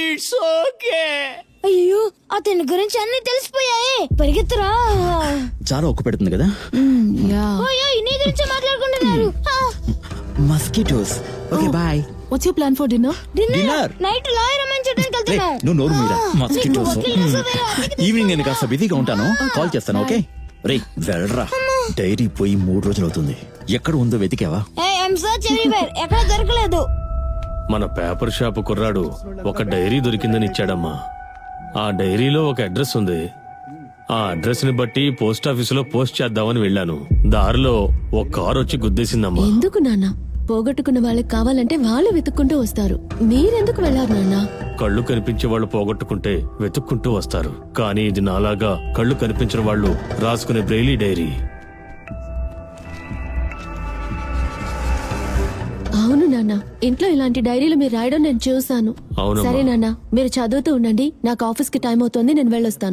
It's okay. అయ్యో అతని గురించి అన్ని తెలిసిపోయాయి. పరిగెత్తరా. చాలా ఒక్క పెడుతుంది కదా. ఓయో నీ గురించి మాట్లాడుకుంటున్నారు. Mosquitoes. Okay bye. What's your plan for dinner? Dinner night lawyer అమ్మించడానికి వెళ్తున్నాం. నువ్వు నోరు మీరా. మస్కిటోస్. ఈవినింగ్ నేను కాస్త బిజీగా ఉంటాను, కాల్ చేస్తాను. ఓకే రే వెళ్ళరా. డైరీ పోయి 3 రోజులు అవుతుంది. ఎక్కడ ఉందో వెతికావా? I'm search everywhere. ఎక్కడ దొరకలేదు. మన పేపర్ షాప్ కుర్రాడు ఒక డైరీ దొరికిందని ఇచ్చాడమ్మా. ఆ డైరీలో ఒక అడ్రస్ ఉంది. ఆ అడ్రస్ ని బట్టి పోస్ట్ ఆఫీసులో పోస్ట్ చేద్దామని వెళ్ళాను. దారిలో ఒక కారు వచ్చి గుద్దేసిందమ్మా. ఎందుకు నాన్న? పోగొట్టుకున్న వాళ్ళకి కావాలంటే వాళ్ళు వెతుక్కుంటూ వస్తారు. మీరెందుకు వెళ్ళారు నాన్న? కళ్ళు కనిపించే వాళ్ళు పోగొట్టుకుంటే వెతుక్కుంటూ వస్తారు. కానీ ఇది నాలాగా కళ్ళు కనిపించిన వాళ్ళు రాసుకునే బ్రెయిలీ డైరీ. అవును నాన్న, ఇంట్లో ఇలాంటి డైరీలు మీరు రాయడం నేను చూసాను. అవునమ్మా. సరే నాన్న, మీరు చదువుతూ ఉండండి. నాకు ఆఫీస్ కి టైం అవుతోంది, నేను వెళ్ళొస్తాను.